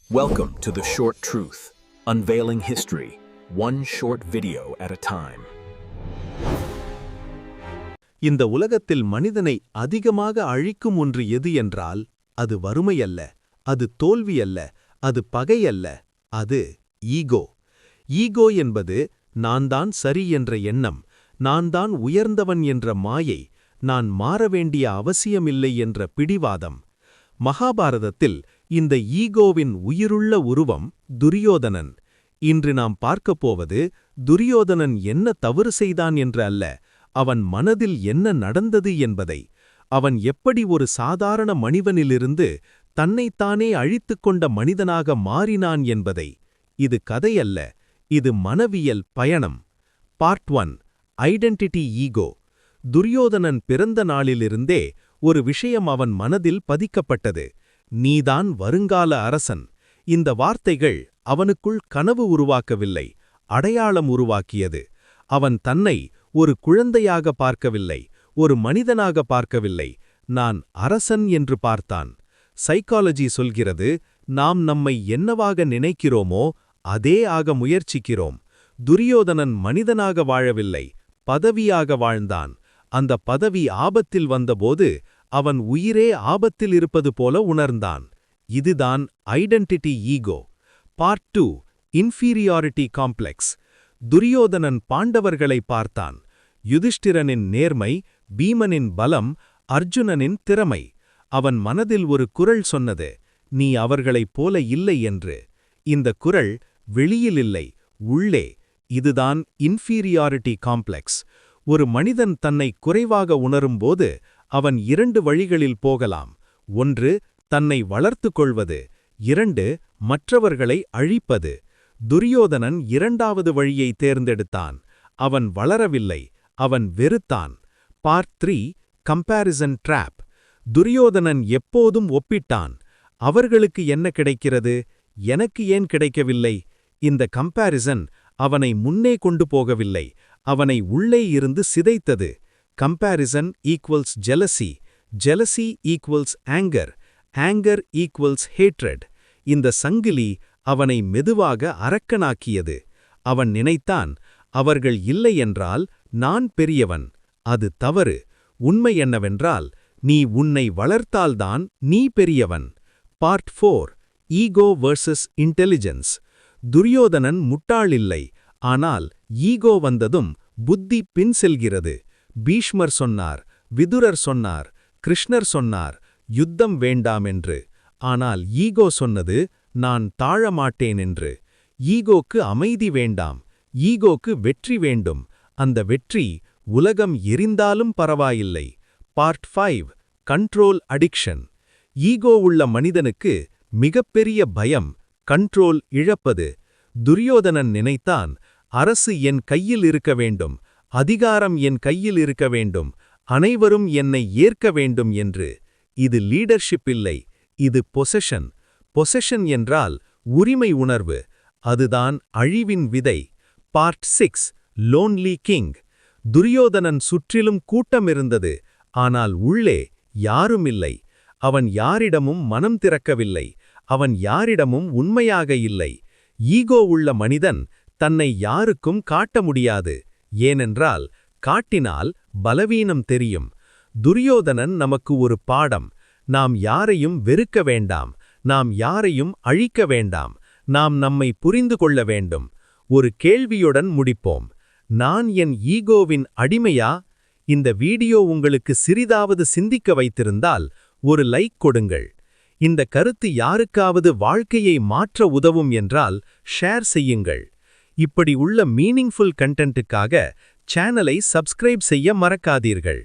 Welcome to The Short Truth, unveiling history, one short video at a time. இந்த உலகத்தில் மனிதனை அதிகமாக அழிக்கும் ஒன்று எது என்றால் அது வறுமையல்ல, அது தோல்வியல்ல, அது பகையல்ல, அது ஈகோ. ஈகோ என்பது நான் தான் சரி என்ற எண்ணம், நான் தான் உயர்ந்தவன் என்ற மாயை, நான் மாற வேண்டிய அவசியமில்லை என்ற பிடிவாதம். மகாபாரதத்தில் இந்த ஈகோவின் உயிருள்ள உருவம் துரியோதனன். இன்று நாம் பார்க்கப் போவது துரியோதனன் என்ன தவறு செய்தான் என்று அல்ல, அவன் மனதில் என்ன நடந்தது என்பதை. அவன் எப்படி ஒரு சாதாரண மனிதனிலிருந்து தன்னைத்தானே அழித்துக் கொண்ட மனிதனாக மாறினான் என்பதை. இது கதையல்ல, இது மனவியல் பயணம். Part 1, identity ego. துரியோதனன் பிறந்த நாளிலிருந்தே ஒரு விஷயம் அவன் மனதில் பதிக்கப்பட்டது. நீதான் வருங்கால அரசன். இந்த வார்த்தைகள் அவனுக்குள் கனவு உருவாக்கவில்லை, அடையாளம் உருவாக்கியது. அவன் தன்னை ஒரு குழந்தையாக பார்க்கவில்லை, ஒரு மனிதனாக பார்க்கவில்லை, நான் அரசன் என்று பார்த்தான். சைக்காலஜி சொல்கிறது, நாம் நம்மை என்னவாக நினைக்கிறோமோ அதே ஆக முயற்சிக்கிறோம். துரியோதனன் மனிதனாக வாழவில்லை, பதவியாக வாழ்ந்தான். அந்த பதவி ஆபத்தில் வந்தபோது அவன் உயிரே ஆபத்தில் இருப்பது போல உணர்ந்தான். இதுதான் identity ego. Part 2, inferiority complex. Duryodhanan பாண்டவர்களை பார்த்தான். யுதிஷ்டிரனின் நேர்மை, பீமனின் பலம், அர்ஜுனனின் திறமை. அவன் மனதில் ஒரு குரல் சொன்னது, நீ அவர்களைப் போல இல்லை என்று. இந்த குரல் வெளியில் இல்லை, உள்ளே. இதுதான் இன்ஃபீரியாரிட்டி காம்ப்ளெக்ஸ். ஒரு மனிதன் தன்னை குறைவாக உணரும்போது அவன் 2 வழிகளில் போகலாம். 1, தன்னை வளர்த்து கொள்வது. 2, மற்றவர்களை அழிப்பது. துரியோதனன் 2வது வழியை தேர்ந்தெடுத்தான். அவன் வளரவில்லை, அவன் வெறுத்தான். Part 3, comparison trap. துரியோதனன் எப்போதும் ஒப்பிட்டான். அவர்களுக்கு என்ன கிடைக்கிறது, எனக்கு ஏன் கிடைக்கவில்லை? இந்த கம்பேரிசன் அவனை முன்னே கொண்டு போகவில்லை, அவனை உள்ளே இருந்து சிதைத்தது. Comparison equals jealousy, jealousy equals anger, anger equals hatred. இந்த சங்கிலி அவனை மெதுவாக அரக்கனாக்கியது. அவன் நினைத்தான், அவர்கள் இல்லை என்றால் நான் பெரியவன். அது தவறு. உண்மை என்னவென்றால், நீ உன்னை வளர்த்தால்தான் நீ பெரியவன். Part 4, ego versus intelligence. Duryodhanan முட்டாளில்லை, ஆனால் ஈகோ வந்ததும் புத்தி பின் செல்கிறது. பீஷ்மர் சொன்னார், விதுரர் சொன்னார், கிருஷ்ணர் சொன்னார், யுத்தம் வேண்டாம் என்று. ஆனால் ஈகோ சொன்னது, நான் தாழமாட்டேன் என்று. ஈகோக்கு அமைதி வேண்டாம், ஈகோக்கு வெற்றி வேண்டும். அந்த வெற்றி உலகம் எரிந்தாலும் பரவாயில்லை. Part 5, control addiction. ஈகோ உள்ள மனிதனுக்கு மிகப்பெரிய பயம் கண்ட்ரோல் இழப்பது. துரியோதனன் நினைத்தான், அரசு என் கையில் இருக்க வேண்டும், அதிகாரம் என் கையில் இருக்க வேண்டும், அனைவரும் என்னை ஏற்க வேண்டும் என்று. இது லீடர்ஷிப் இல்லை, இது பொசெஷன். பொசெஷன் என்றால் உரிமை உணர்வு. அதுதான் அழிவின் விதை. Part 6, lonely king. துரியோதனன் சுற்றிலும் கூட்டம் இருந்தது, ஆனால் உள்ளே யாரும் இல்லை. அவன் யாரிடமும் மனம் திறக்கவில்லை, அவன் யாரிடமும் உண்மையாக இல்லை. ஈகோ உள்ள மனிதன் தன்னை யாருக்கும் காட்ட முடியாது, ஏனென்றால் காட்டினால் பலவீனம் தெரியும். துரியோதனன் நமக்கு ஒரு பாடம். நாம் யாரையும் வெறுக்க வேண்டாம், நாம் யாரையும் அழிக்க வேண்டாம், நாம் நம்மை புரிந்து கொள்ள வேண்டும். ஒரு கேள்வியுடன் முடிப்போம். நான் என் ஈகோவின் அடிமையா? இந்த வீடியோ உங்களுக்கு சிறிதாவது சிந்திக்க வைத்திருந்தால் ஒரு லைக் கொடுங்கள். இந்த கருத்து யாருக்காவது வாழ்க்கையை மாற்ற உதவும் என்றால் ஷேர் செய்யுங்கள். இப்படி உள்ள மீனிங்ஃபுல் கண்டென்ட்டுக்காக சேனலை சப்ஸ்கிரைப் செய்ய மறக்காதீர்கள்.